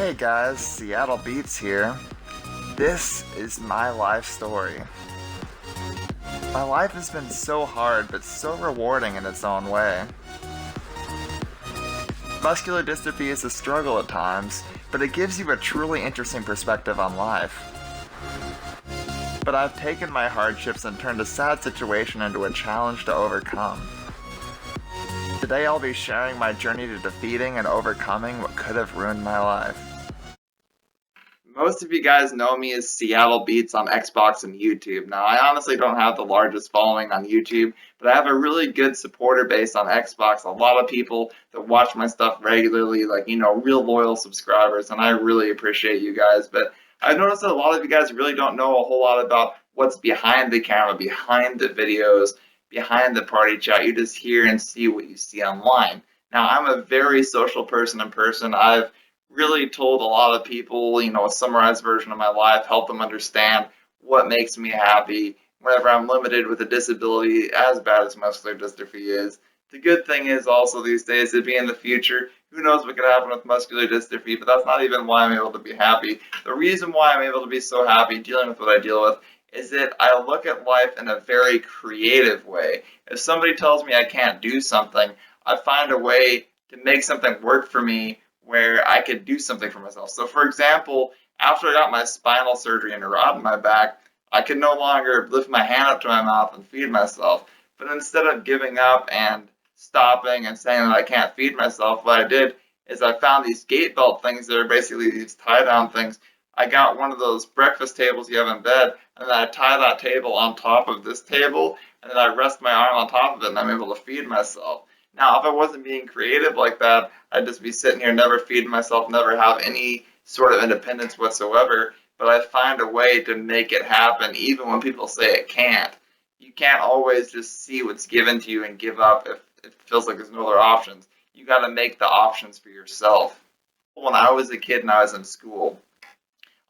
Hey guys, Seattle Beats here. This is my life story. My life has been so hard, but so rewarding in its own way. Muscular dystrophy is a struggle at times, but it gives you a truly interesting perspective on life. But I've taken my hardships and turned a sad situation into a challenge to overcome. Today I'll be sharing my journey to defeating and overcoming what could have ruined my life. Most of you guys know me as Seattle Beats on Xbox and YouTube. Now, I honestly don't have the largest following on YouTube, but I have a really good supporter base on Xbox. A lot of people that watch my stuff regularly, real loyal subscribers, and I really appreciate you guys. But I've noticed that a lot of you guys really don't know a whole lot about what's behind the camera, behind the videos, behind the party chat. You just hear and see what you see online. Now, I'm a very social person in person. I've really told a lot of people, a summarized version of my life, help them understand what makes me happy whenever I'm limited with a disability as bad as muscular dystrophy is. The good thing is also these days to be in the future, who knows what could happen with muscular dystrophy, but that's not even why I'm able to be happy. The reason why I'm able to be so happy dealing with what I deal with is that I look at life in a very creative way. If somebody tells me I can't do something, I find a way to make something work for me where I could do something for myself. So, for example, after I got my spinal surgery and a rod in my back, I could no longer lift my hand up to my mouth and feed myself. But instead of giving up and stopping and saying that I can't feed myself, what I did is I found these gait belt things that are basically these tie down things. I got one of those breakfast tables you have in bed, and then I tie that table on top of this table, and then I rest my arm on top of it, and I'm able to feed myself. Now, if I wasn't being creative like that, I'd just be sitting here, never feeding myself, never have any sort of independence whatsoever. But I find a way to make it happen, even when people say it can't. You can't always just see what's given to you and give up if it feels like there's no other options. You got to make the options for yourself. When I was a kid and I was in school,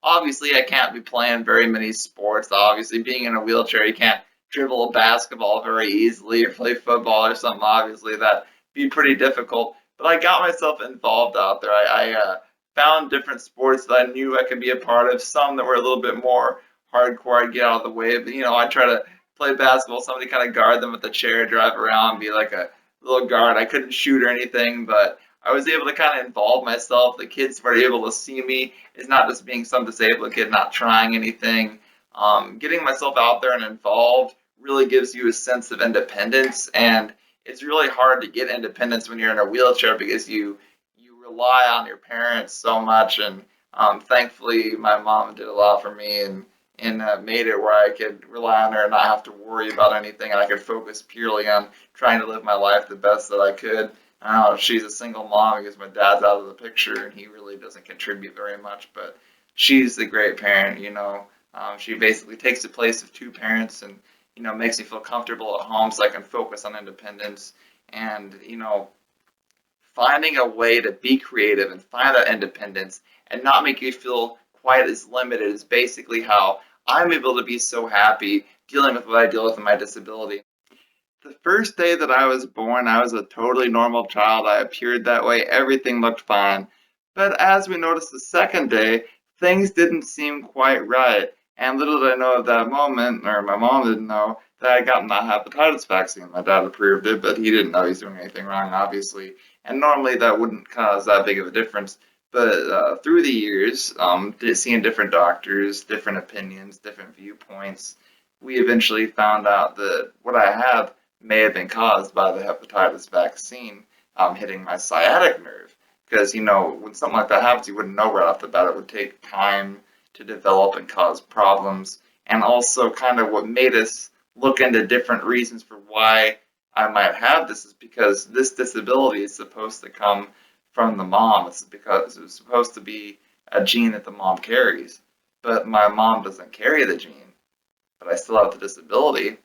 obviously I can't be playing very many sports. Obviously, being in a wheelchair, you can't dribble a basketball very easily or play football or something. Obviously, that'd be pretty difficult. But I got myself involved out there. I found different sports that I knew I could be a part of. Some that were a little bit more hardcore. I'd get out of the way. But I try to play basketball. Somebody kind of guard them with the chair, drive around, be like a little guard. I couldn't shoot or anything, but I was able to kind of involve myself. The kids were able to see me as not just being some disabled kid, not trying anything. Getting myself out there and involved really gives you a sense of independence, and it's really hard to get independence when you're in a wheelchair because you rely on your parents so much. And thankfully, my mom did a lot for me and made it where I could rely on her and not have to worry about anything, and I could focus purely on trying to live my life the best that I could. She's a single mom because my dad's out of the picture and he really doesn't contribute very much, but she's a great parent. She basically takes the place of two parents and, makes me feel comfortable at home so I can focus on independence and, finding a way to be creative and find that independence and not make you feel quite as limited is basically how I'm able to be so happy dealing with what I deal with in my disability. The first day that I was born, I was a totally normal child. I appeared that way. Everything looked fine. But as we noticed the second day, things didn't seem quite right. And little did I know at that moment, or my mom didn't know, that I got the hepatitis vaccine. My dad approved it, but he didn't know he's doing anything wrong, obviously. And normally that wouldn't cause that big of a difference. But through the years, seeing different doctors, different opinions, different viewpoints, we eventually found out that what I have may have been caused by the hepatitis vaccine hitting my sciatic nerve. Because, when something like that happens, you wouldn't know right off the bat. It would take time to develop and cause problems. And also, kind of what made us look into different reasons for why I might have this is because this disability is supposed to come from the mom. It's because it's supposed to be a gene that the mom carries. But my mom doesn't carry the gene, but I still have the disability.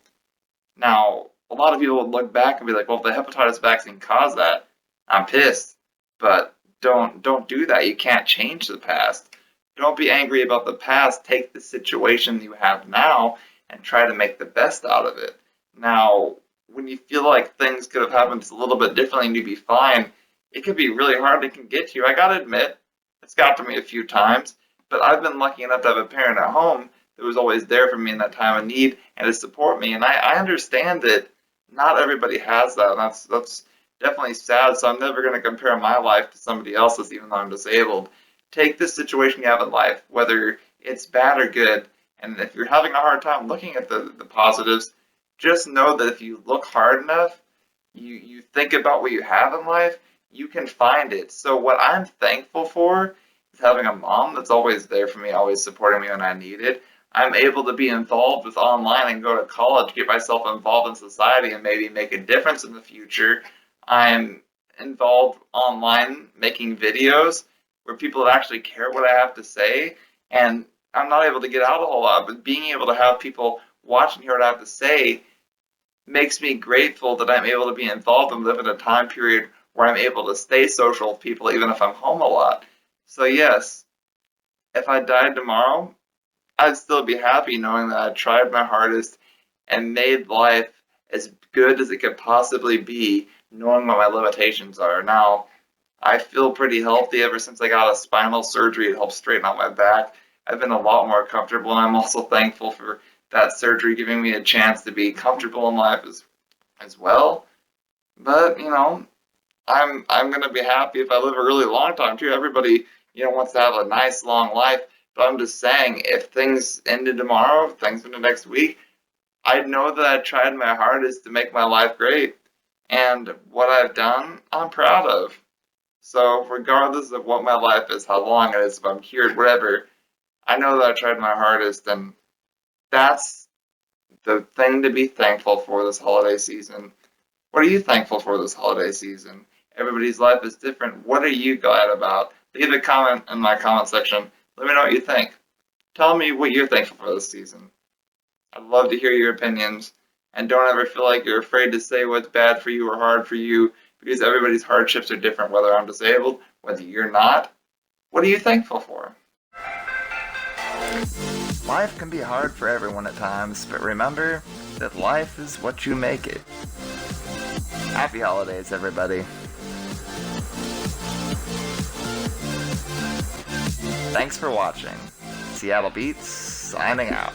Now, a lot of people would look back and be like, well, if the hepatitis vaccine caused that, I'm pissed. But don't do that. You can't change the past. Don't be angry about the past. Take the situation you have now and try to make the best out of it. Now, when you feel like things could have happened just a little bit differently and you'd be fine, it can be really hard. It can get you. I gotta admit, It's got to me a few times, but I've been lucky enough to have a parent at home that was always there for me in that time of need and to support me. And I understand that not everybody has that. And that's definitely sad. So I'm never going to compare my life to somebody else's, even though I'm disabled. Take this situation you have in life, whether it's bad or good, and if you're having a hard time looking at the positives, just know that if you look hard enough, you think about what you have in life, you can find it. So what I'm thankful for is having a mom that's always there for me, always supporting me when I need it. I'm able to be involved with online and go to college, get myself involved in society, and maybe make a difference in the future. I'm involved online making videos where people actually care what I have to say, and I'm not able to get out a whole lot, but being able to have people watch and hear what I have to say makes me grateful that I'm able to be involved and live in a time period where I'm able to stay social with people even if I'm home a lot. So yes, if I died tomorrow, I'd still be happy knowing that I tried my hardest and made life as good as it could possibly be, knowing what my limitations are. Now, I feel pretty healthy ever since I got a spinal surgery. It helped straighten out my back. I've been a lot more comfortable, and I'm also thankful for that surgery giving me a chance to be comfortable in life as well. But, I'm gonna be happy if I live a really long time too. Everybody, wants to have a nice long life. But I'm just saying, if things ended tomorrow, if things ended next week, I know that I tried my hardest to make my life great. And what I've done, I'm proud of. So regardless of what my life is, how long it is, if I'm cured, whatever, I know that I tried my hardest, and that's the thing to be thankful for this holiday season. What are you thankful for this holiday season? Everybody's life is different. What are you glad about? Leave a comment in my comment section. Let me know what you think. Tell me what you're thankful for this season. I'd love to hear your opinions. And don't ever feel like you're afraid to say what's bad for you or hard for you, because everybody's hardships are different, whether I'm disabled, whether you're not. What are you thankful for? Life can be hard for everyone at times, but remember that life is what you make it. Happy holidays, everybody. Thanks for watching. Seattle Beats, signing out.